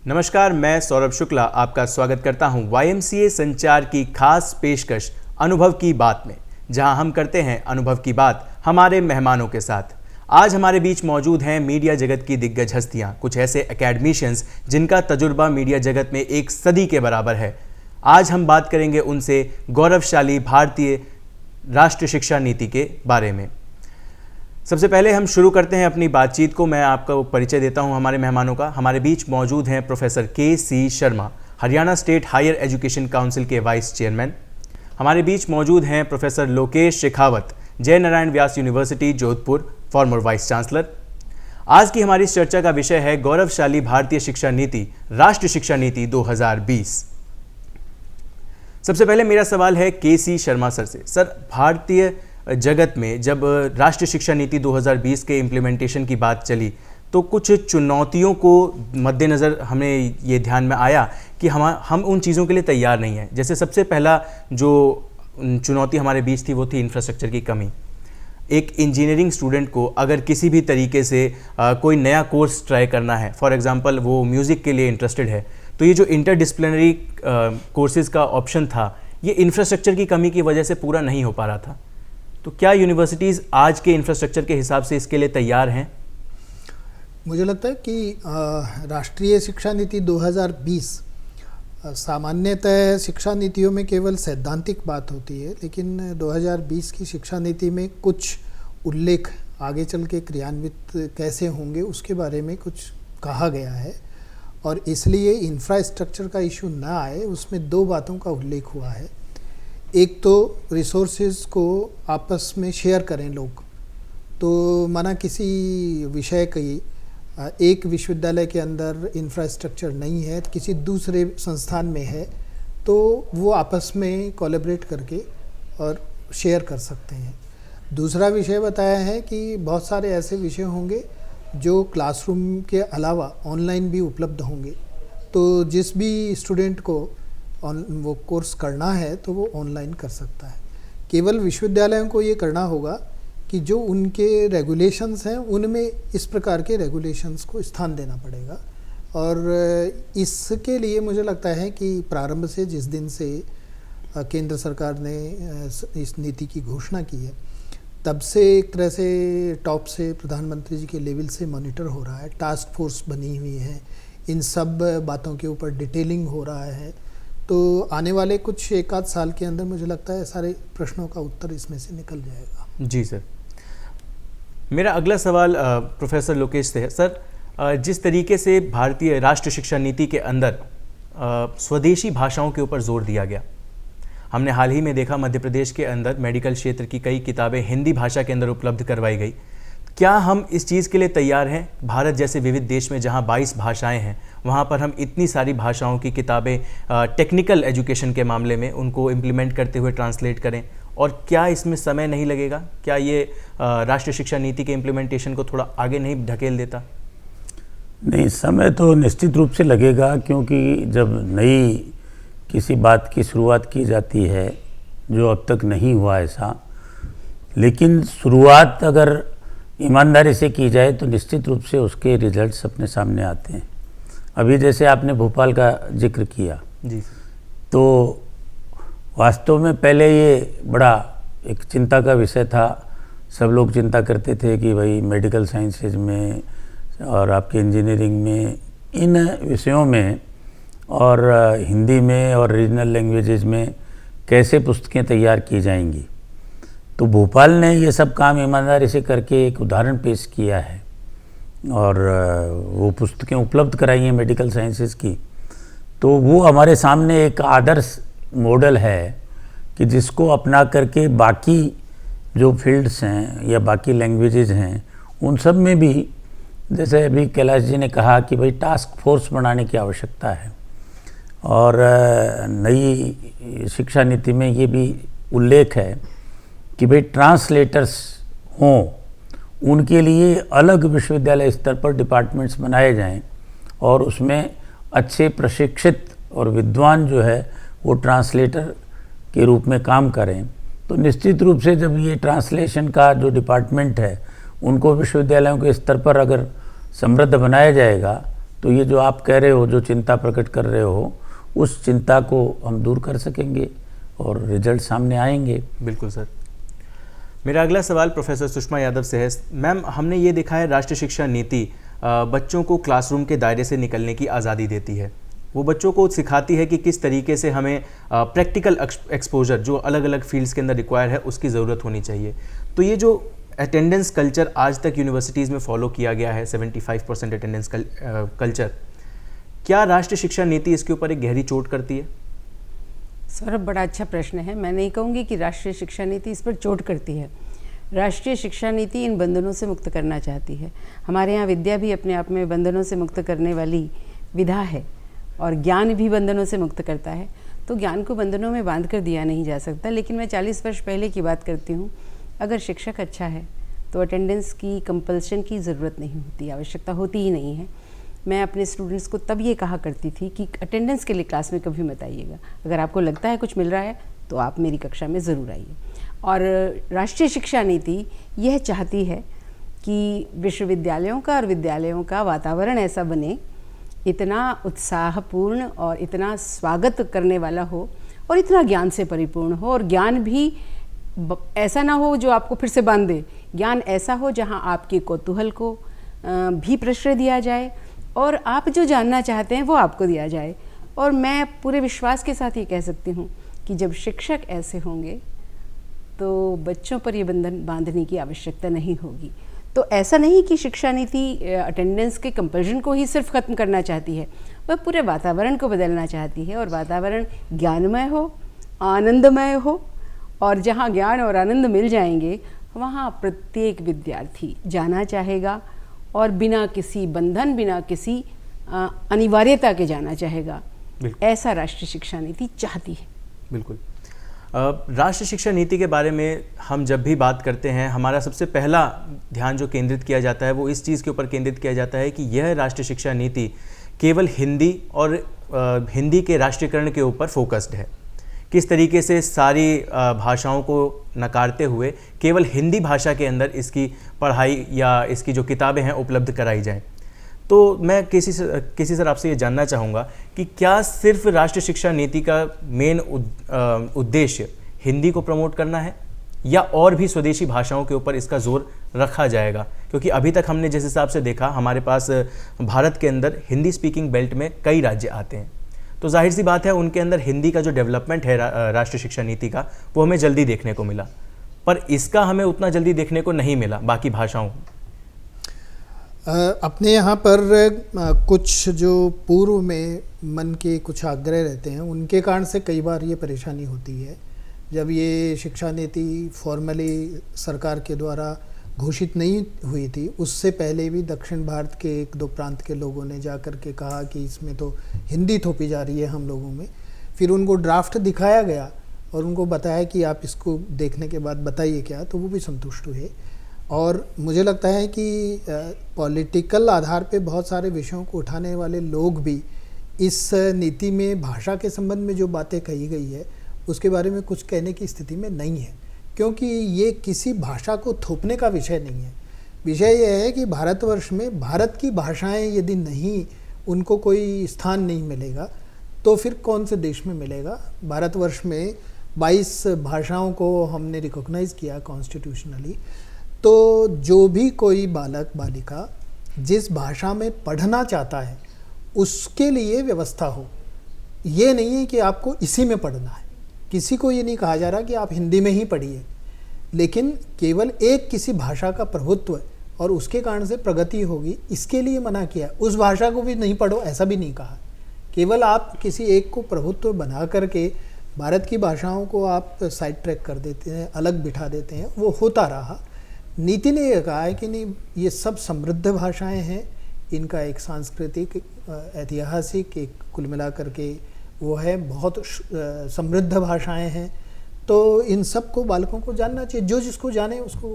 नमस्कार, मैं सौरभ शुक्ला आपका स्वागत करता हूं YMCA संचार की खास पेशकश अनुभव की बात में, जहां हम करते हैं अनुभव की बात हमारे मेहमानों के साथ। आज हमारे बीच मौजूद हैं मीडिया जगत की दिग्गज हस्तियां, कुछ ऐसे एकेडमिशियंस जिनका तजुर्बा मीडिया जगत में एक सदी के बराबर है। आज हम बात करेंगे उनसे गौरवशाली भारतीय राष्ट्रीय शिक्षा नीति के बारे में। सबसे पहले हम शुरू करते हैं अपनी बातचीत को। मैं आपको परिचय देता हूं हमारे मेहमानों का। हमारे बीच मौजूद हैं professor KC Sharma, Haryana state higher education council के वाइस चेयरमैन। हमारे बीच मौजूद हैं professor Lokesh Shekhawat, Jai Narayan Vyas university Jodhpur, former vice chancellor. आज की हमारी इस चर्चा का विषय है गौरवशाली भारतीय शिक्षा नीति, राष्ट्रीय शिक्षा नीति 2020। सबसे पहले मेरा सवाल है KC शर्मा सर से। सर, भारतीय जगत में जब राष्ट्रीय शिक्षा नीति 2020 के इम्प्लीमेंटेशन की बात चली तो कुछ चुनौतियों को मद्देनज़र हमें ये ध्यान में आया कि हम उन चीज़ों के लिए तैयार नहीं हैं। जैसे सबसे पहला जो चुनौती हमारे बीच थी वो थी इंफ्रास्ट्रक्चर की कमी। एक इंजीनियरिंग स्टूडेंट को अगर किसी भी तरीके से कोई नया कोर्स ट्राई करना है, फॉर एग्जांपल वो म्यूज़िक के लिए इंटरेस्टेड है, तो ये जो इंटरडिसिप्लिनरी कोर्सेज़ का ऑप्शन था, ये इंफ्रास्ट्रक्चर की कमी की वजह से पूरा नहीं हो पा रहा था। तो क्या यूनिवर्सिटीज़ आज के इंफ्रास्ट्रक्चर के हिसाब से इसके लिए तैयार हैं? मुझे लगता है कि राष्ट्रीय शिक्षा नीति 2020 सामान्यतः शिक्षा नीतियों में केवल सैद्धांतिक बात होती है, लेकिन 2020 की शिक्षा नीति में कुछ उल्लेख आगे चल के क्रियान्वित कैसे होंगे उसके बारे में कुछ कहा गया है, और इसलिए इंफ्रास्ट्रक्चर का इशू ना आए उसमें दो बातों का उल्लेख हुआ है। एक तो रिसोर्सेज को आपस में शेयर करें लोग, तो माना किसी विषय की एक विश्वविद्यालय के अंदर इंफ्रास्ट्रक्चर नहीं है, किसी दूसरे संस्थान में है, तो वो आपस में कोलैबोरेट करके और शेयर कर सकते हैं। दूसरा विषय बताया है कि बहुत सारे ऐसे विषय होंगे जो क्लासरूम के अलावा ऑनलाइन भी उपलब्ध होंगे, तो जिस भी स्टूडेंट को वो कोर्स करना है तो वो ऑनलाइन कर सकता है। केवल विश्वविद्यालयों को ये करना होगा कि जो उनके रेगुलेशंस हैं उनमें इस प्रकार के रेगुलेशंस को स्थान देना पड़ेगा, और इसके लिए मुझे लगता है कि प्रारंभ से जिस दिन से केंद्र सरकार ने इस नीति की घोषणा की है, तब से एक तरह से टॉप से प्रधानमंत्री जी के लेवल से मॉनिटर हो रहा है, टास्क फोर्स बनी हुई है, इन सब बातों के ऊपर डिटेलिंग हो रहा है। तो आने वाले कुछ एक आध साल के अंदर मुझे लगता है सारे प्रश्नों का उत्तर इसमें से निकल जाएगा। जी सर। मेरा अगला सवाल प्रोफेसर लोकेश से है। सर, जिस तरीके से भारतीय राष्ट्रीय शिक्षा नीति के अंदर स्वदेशी भाषाओं के ऊपर जोर दिया गया, हमने हाल ही में देखा मध्य प्रदेश के अंदर मेडिकल क्षेत्र की कई किताबें हिंदी भाषा के अंदर उपलब्ध करवाई गई। क्या हम इस चीज़ के लिए तैयार हैं? भारत जैसे विविध देश में जहां 22 भाषाएं हैं, वहां पर हम इतनी सारी भाषाओं की किताबें टेक्निकल एजुकेशन के मामले में उनको इम्प्लीमेंट करते हुए ट्रांसलेट करें, और क्या इसमें समय नहीं लगेगा? क्या ये राष्ट्रीय शिक्षा नीति के इम्प्लीमेंटेशन को थोड़ा आगे नहीं ढकेल देता? नहीं, समय तो निश्चित रूप से लगेगा, क्योंकि जब नई किसी बात की शुरुआत की जाती है जो अब तक नहीं हुआ ऐसा, लेकिन शुरुआत अगर ईमानदारी से की जाए तो निश्चित रूप से उसके रिजल्ट्स अपने सामने आते हैं। अभी जैसे आपने भोपाल का जिक्र किया जी, तो वास्तव में पहले ये बड़ा एक चिंता का विषय था। सब लोग चिंता करते थे कि भाई मेडिकल साइंसेज में और आपके इंजीनियरिंग में, इन विषयों में और हिंदी में और रीजनल लैंग्वेजेज में कैसे पुस्तकें तैयार की जाएंगी। तो भोपाल ने ये सब काम ईमानदारी से करके एक उदाहरण पेश किया है, और वो पुस्तकें उपलब्ध कराई हैं मेडिकल साइंसेज की। तो वो हमारे सामने एक आदर्श मॉडल है कि जिसको अपना करके बाकी जो फील्ड्स हैं या बाकी लैंग्वेजेज हैं उन सब में भी, जैसे अभी कैलाश जी ने कहा कि भाई टास्क फोर्स बनाने की आवश्यकता है, और नई शिक्षा नीति में ये भी उल्लेख है कि भाई ट्रांसलेटर्स हों, उनके लिए अलग विश्वविद्यालय स्तर पर डिपार्टमेंट्स बनाए जाएं, और उसमें अच्छे प्रशिक्षित और विद्वान जो है वो ट्रांसलेटर के रूप में काम करें। तो निश्चित रूप से जब ये ट्रांसलेशन का जो डिपार्टमेंट है उनको विश्वविद्यालयों के स्तर पर अगर समृद्ध बनाया जाएगा तो ये जो आप कह रहे हो, जो चिंता प्रकट कर रहे हो, उस चिंता को हम दूर कर सकेंगे और रिजल्ट सामने आएंगे। बिल्कुल सर। मेरा अगला सवाल प्रोफेसर सुषमा यादव से है। मैम, हमने ये देखा है राष्ट्रीय शिक्षा नीति बच्चों को क्लासरूम के दायरे से निकलने की आज़ादी देती है। वो बच्चों को सिखाती है कि किस तरीके से हमें प्रैक्टिकल एक्सपोजर जो अलग अलग फील्ड्स के अंदर रिक्वायर है उसकी ज़रूरत होनी चाहिए। तो ये जो अटेंडेंस कल्चर आज तक यूनिवर्सिटीज़ में फॉलो किया गया है, 75% अटेंडेंस कल्चर, क्या राष्ट्रीय शिक्षा नीति इसके ऊपर एक गहरी चोट करती है? सौरभ, बड़ा अच्छा प्रश्न है। मैं नहीं कहूँगी कि राष्ट्रीय शिक्षा नीति इस पर चोट करती है। राष्ट्रीय शिक्षा नीति इन बंधनों से मुक्त करना चाहती है। हमारे यहाँ विद्या भी अपने आप में बंधनों से मुक्त करने वाली विधा है और ज्ञान भी बंधनों से मुक्त करता है। तो ज्ञान को बंधनों में बांध कर दिया नहीं जा सकता। लेकिन मैं 40 वर्ष पहले की बात करती हूँ। अगर शिक्षक अच्छा है तो अटेंडेंस की कंपल्शन की ज़रूरत नहीं होती, आवश्यकता होती ही नहीं है। मैं अपने स्टूडेंट्स को तब ये कहा करती थी कि अटेंडेंस के लिए क्लास में कभी मत आइएगा। अगर आपको लगता है कुछ मिल रहा है तो आप मेरी कक्षा में ज़रूर आइए। और राष्ट्रीय शिक्षा नीति यह चाहती है कि विश्वविद्यालयों का और विद्यालयों का वातावरण ऐसा बने, इतना उत्साहपूर्ण और इतना स्वागत करने वाला हो और इतना ज्ञान से परिपूर्ण हो। और ज्ञान भी ऐसा ना हो जो आपको फिर से बांध दे। ज्ञान ऐसा हो जहाँ आपके कौतूहल को भी प्रश्रय दिया जाए और आप जो जानना चाहते हैं वो आपको दिया जाए। और मैं पूरे विश्वास के साथ ये कह सकती हूँ कि जब शिक्षक ऐसे होंगे तो बच्चों पर ये बंधन बांधने की आवश्यकता नहीं होगी। तो ऐसा नहीं कि शिक्षा नीति अटेंडेंस के कंपल्शन को ही सिर्फ ख़त्म करना चाहती है, वह पूरे वातावरण को बदलना चाहती है। और वातावरण ज्ञानमय हो, आनंदमय हो, और जहाँ ज्ञान और आनंद मिल जाएंगे वहाँ प्रत्येक विद्यार्थी जाना चाहेगा और बिना किसी बंधन, बिना किसी अनिवार्यता के जाना चाहेगा। ऐसा राष्ट्रीय शिक्षा नीति चाहती है। बिल्कुल। राष्ट्रीय शिक्षा नीति के बारे में हम जब भी बात करते हैं, हमारा सबसे पहला ध्यान जो केंद्रित किया जाता है वो इस चीज़ के ऊपर केंद्रित किया जाता है कि यह राष्ट्रीय शिक्षा नीति केवल हिंदी और हिंदी के राष्ट्रीयकरण के ऊपर फोकस्ड है। किस तरीके से सारी भाषाओं को नकारते हुए केवल हिंदी भाषा के अंदर इसकी पढ़ाई या इसकी जो किताबें हैं उपलब्ध कराई जाएं। तो मैं किसी सर आपसे ये जानना चाहूँगा कि क्या सिर्फ राष्ट्रीय शिक्षा नीति का मेन उद्देश्य हिंदी को प्रमोट करना है या और भी स्वदेशी भाषाओं के ऊपर इसका जोर रखा जाएगा? क्योंकि अभी तक हमने जिस हिसाब से देखा, हमारे पास भारत के अंदर हिंदी स्पीकिंग बेल्ट में कई राज्य आते हैं, तो जाहिर सी बात है उनके अंदर हिंदी का जो डेवलपमेंट है राष्ट्रीय शिक्षा नीति का, वो हमें जल्दी देखने को मिला, पर इसका हमें उतना जल्दी देखने को नहीं मिला बाकी भाषाओं। अपने यहाँ पर कुछ जो पूर्व में मन के कुछ आग्रह रहते हैं, उनके कारण से कई बार ये परेशानी होती है। जब ये शिक्षा नीति फॉर्मली सरकार के द्वारा घोषित नहीं हुई थी, उससे पहले भी दक्षिण भारत के 1-2 प्रांत के लोगों ने जा कर के कहा कि इसमें तो हिंदी थोपी जा रही है हम लोगों में। फिर उनको ड्राफ्ट दिखाया गया और उनको बताया कि आप इसको देखने के बाद बताइए क्या, तो वो भी संतुष्ट हुए। और मुझे लगता है कि पॉलिटिकल आधार पे बहुत सारे विषयों को उठाने वाले लोग भी इस नीति में भाषा के संबंध में जो बातें कही गई है उसके बारे में कुछ कहने की स्थिति में नहीं है, क्योंकि ये किसी भाषा को थोपने का विषय नहीं है। विषय यह है कि भारतवर्ष में भारत की भाषाएं यदि नहीं, उनको कोई स्थान नहीं मिलेगा तो फिर कौन से देश में मिलेगा। भारतवर्ष में 22 भाषाओं को हमने रिकॉग्नाइज़ किया कॉन्स्टिट्यूशनली। तो जो भी कोई बालक बालिका जिस भाषा में पढ़ना चाहता है उसके लिए व्यवस्था हो। ये नहीं है कि आपको इसी में पढ़ना है, किसी को ये नहीं कहा जा रहा कि आप हिंदी में ही पढ़िए, लेकिन केवल एक किसी भाषा का प्रभुत्व और उसके कारण से प्रगति होगी इसके लिए मना किया। उस भाषा को भी नहीं पढ़ो ऐसा भी नहीं कहा, केवल आप किसी एक को प्रभुत्व बना करके भारत की भाषाओं को आप साइड ट्रैक कर देते हैं, अलग बिठा देते हैं। वो होता रहा। नीति ने यह कहा है कि नहीं, ये सब समृद्ध भाषाएं हैं, इनका एक सांस्कृतिक ऐतिहासिक एक कुल मिला करके वो है, बहुत समृद्ध भाषाएं हैं। तो इन सब को बालकों को जानना चाहिए, जो जिसको जाने उसको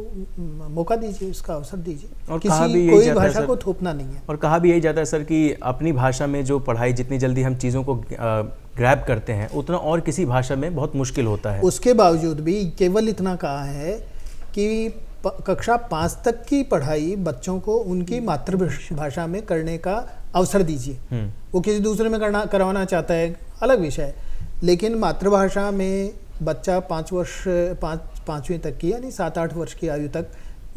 मौका दीजिए, उसका अवसर दीजिए, और किसी कोई भाषा को थोपना नहीं है। और कहा भी यही जाता है सर कि अपनी भाषा में जो पढ़ाई, जितनी जल्दी हम चीज़ों को ग्रैब करते हैं उतना और किसी भाषा में बहुत मुश्किल होता है। उसके बावजूद भी केवल इतना कहा है कि कक्षा 5 तक की पढ़ाई बच्चों को उनकी मातृभाषा में करने का अवसर दीजिए। वो किसी दूसरे में करवाना चाहता है, अलग विषय है, लेकिन मातृभाषा में बच्चा 5वीं तक की यानी 7-8 वर्ष की आयु तक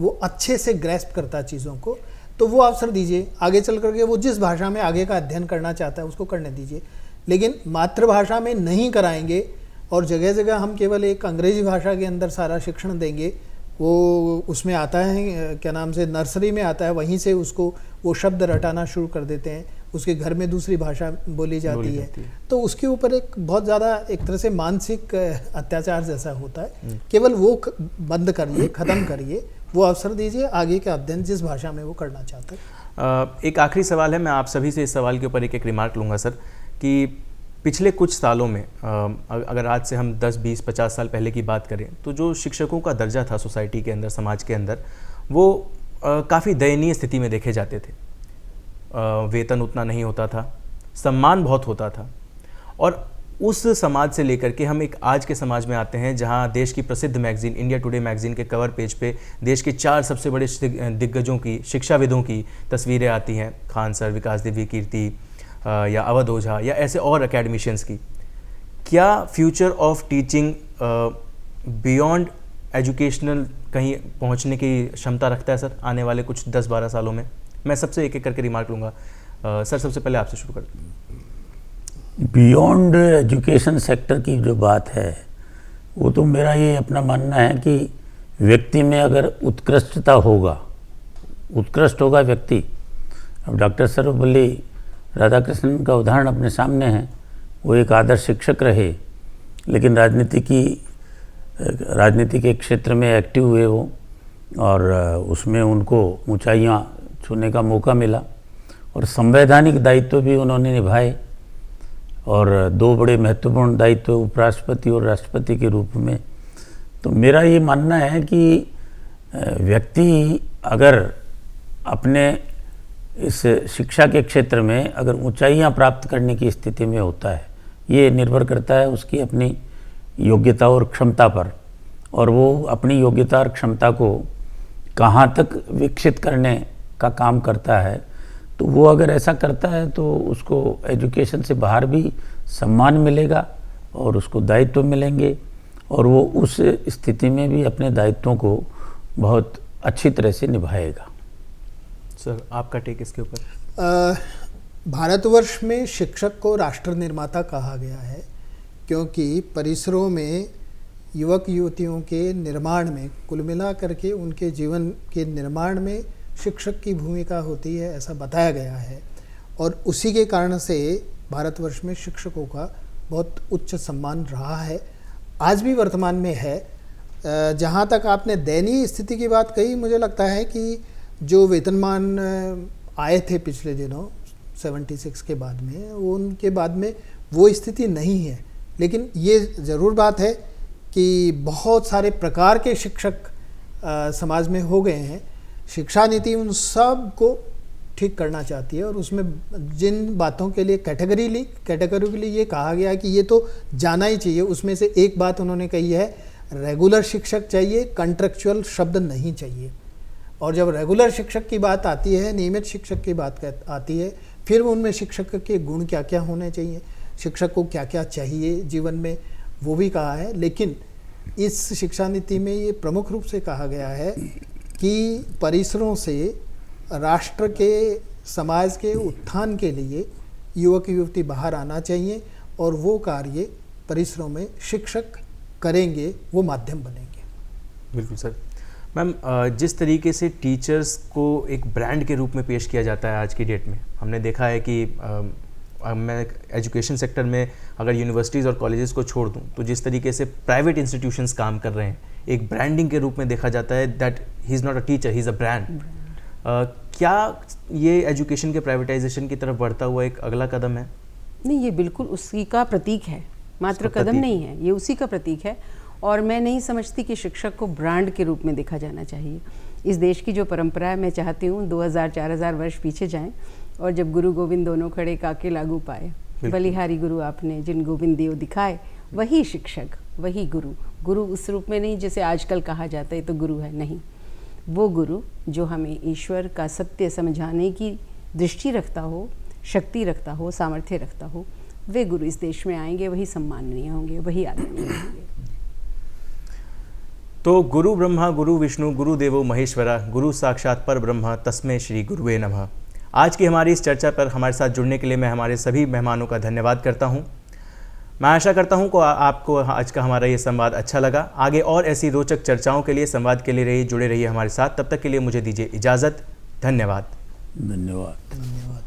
वो अच्छे से ग्रैस्प करता है चीज़ों को, तो वो अवसर दीजिए। आगे चल करके वो जिस भाषा में आगे का अध्ययन करना चाहता है उसको करने दीजिए, लेकिन मातृभाषा में नहीं कराएंगे और जगह जगह हम केवल एक अंग्रेजी भाषा के अंदर सारा शिक्षण देंगे। वो उसमें आता है क्या नाम से नर्सरी में आता है, वहीं से उसको वो शब्द रटाना शुरू कर देते हैं, उसके घर में दूसरी भाषा बोली जाती है, तो उसके ऊपर एक बहुत ज़्यादा एक तरह से मानसिक अत्याचार जैसा होता है। केवल वो बंद करिए, ख़त्म करिए, वो अवसर दीजिए आगे का अध्ययन जिस भाषा में वो करना चाहता है। एक आखिरी सवाल है, मैं आप सभी से इस सवाल के ऊपर एक रिमार्क लूँगा सर, कि पिछले कुछ सालों में अगर आज से हम 10, 20, 50 साल पहले की बात करें तो जो शिक्षकों का दर्जा था सोसाइटी के अंदर, समाज के अंदर, वो काफ़ी दयनीय स्थिति में देखे जाते थे। वेतन उतना नहीं होता था, सम्मान बहुत होता था, और उस समाज से लेकर के हम एक आज के समाज में आते हैं जहां देश की प्रसिद्ध मैगजीन इंडिया टुडे मैगजीन के कवर पेज पे देश के 4 सबसे बड़े दिग्गजों की, शिक्षाविदों की तस्वीरें आती हैं, खान सर, विकास दिव्य कीर्ति या अवध ओझा या ऐसे और एकेडमिशियंस की। क्या future of teaching beyond educational कहीं पहुंचने की क्षमता रखता है सर आने वाले कुछ 10-12 सालों में? मैं सबसे एक एक करके रिमार्क लूँगा। सर सबसे पहले आपसे शुरू करते हैं। बियॉन्ड एजुकेशन सेक्टर की जो बात है वो तो मेरा ये अपना मानना है कि व्यक्ति में अगर उत्कृष्टता होगा, उत्कृष्ट होगा व्यक्ति। अब डॉक्टर सर्वपल्ली राधाकृष्णन का उदाहरण अपने सामने है, वो एक आदर्श शिक्षक रहे, लेकिन राजनीति के क्षेत्र में एक्टिव हुए वो, और उसमें उनको ऊंचाइयां छूने का मौका मिला और संवैधानिक दायित्व भी उन्होंने निभाए, और 2 बड़े महत्वपूर्ण दायित्व उपराष्ट्रपति और राष्ट्रपति के रूप में। तो मेरा ये मानना है कि व्यक्ति अगर अपने इस शिक्षा के क्षेत्र में अगर ऊंचाइयां प्राप्त करने की स्थिति में होता है, ये निर्भर करता है उसकी अपनी योग्यता और क्षमता पर, और वो अपनी योग्यता और क्षमता को कहाँ तक विकसित करने का काम करता है। तो वो अगर ऐसा करता है तो उसको एजुकेशन से बाहर भी सम्मान मिलेगा और उसको दायित्व मिलेंगे, और वो उस स्थिति में भी अपने दायित्वों को बहुत अच्छी तरह से निभाएगा। सर आपका टेक इसके ऊपर? भारतवर्ष में शिक्षक को राष्ट्र निर्माता कहा गया है, क्योंकि परिसरों में युवक युवतियों के निर्माण में, कुल मिला करके उनके जीवन के निर्माण में शिक्षक की भूमिका होती है, ऐसा बताया गया है। और उसी के कारण से भारतवर्ष में शिक्षकों का बहुत उच्च सम्मान रहा है, आज भी वर्तमान में है। जहाँ तक आपने दयनीय स्थिति की बात कही, मुझे लगता है कि जो वेतनमान आए थे पिछले दिनों 76 के बाद में, वो उनके बाद में वो स्थिति नहीं है। लेकिन ये ज़रूर बात है कि बहुत सारे प्रकार के शिक्षक समाज में हो गए हैं। शिक्षा नीति उन सब को ठीक करना चाहती है, और उसमें जिन बातों के लिए कैटेगरिकली ये कहा गया है कि ये तो जाना ही चाहिए, उसमें से एक बात उन्होंने कही है, रेगुलर शिक्षक चाहिए, कॉन्ट्रेक्चुअल शब्द नहीं चाहिए। और जब रेगुलर शिक्षक की बात आती है, नियमित शिक्षक की बात आती है, फिर उनमें शिक्षक के गुण क्या क्या होने चाहिए, शिक्षक को क्या क्या चाहिए जीवन में, वो भी कहा है। लेकिन इस शिक्षा नीति में ये प्रमुख रूप से कहा गया है कि परिसरों से राष्ट्र के, समाज के उत्थान के लिए युवक युवती बाहर आना चाहिए, और वो कार्य परिसरों में शिक्षक करेंगे, वो माध्यम बनेंगे। बिल्कुल सर। मैम, जिस तरीके से टीचर्स को एक ब्रांड के रूप में पेश किया जाता है आज की डेट में, हमने देखा है कि मैं एजुकेशन सेक्टर में अगर यूनिवर्सिटीज़ और कॉलेजेस को छोड़ दूं तो जिस तरीके से प्राइवेट इंस्टीट्यूशंस काम कर रहे हैं, एक ब्रांडिंग के रूप में देखा जाता है that he is not a teacher, he is a brand. क्या ये एजुकेशन के प्राइवेटाइजेशन की तरफ बढ़ता हुआ एक अगला कदम है? नहीं, ये बिल्कुल उसी का प्रतीक है, मात्र कदम नहीं है, ये उसी का प्रतीक है। और मैं नहीं समझती कि शिक्षक को ब्रांड के रूप में देखा जाना चाहिए। इस देश की जो परंपरा है, मैं चाहती हूँ 2000-4000 वर्ष पीछे जाएं, और जब गुरु गोविंद दोनों खड़े काके लागू पाए, बलिहारी गुरु आपने जिन गोविंद दियो दिखाए, वही शिक्षक, वही गुरु। गुरु उस रूप में नहीं जैसे आजकल कहा जाता है तो गुरु है, नहीं, वो गुरु जो हमें ईश्वर का सत्य समझाने की दृष्टि रखता हो, शक्ति रखता हो, सामर्थ्य रखता हो, वे गुरु इस देश में आएंगे, वही सम्माननीय होंगे, वही आदरणीय होंगे। तो गुरु ब्रह्मा गुरु विष्णु गुरु देवो महेश्वरा गुरु साक्षात पर ब्रह्म तस्मै श्री गुरुवे नमः। आज की हमारी इस चर्चा पर हमारे साथ जुड़ने के लिए मैं हमारे सभी मेहमानों का धन्यवाद करता हूं। मैं आशा करता हूं कि आपको आज का हमारा ये संवाद अच्छा लगा। आगे और ऐसी रोचक चर्चाओं के लिए, संवाद के लिए जुड़े रहिए हमारे साथ। तब तक के लिए मुझे दीजिए इजाज़त। धन्यवाद। धन्यवाद। धन्यवाद।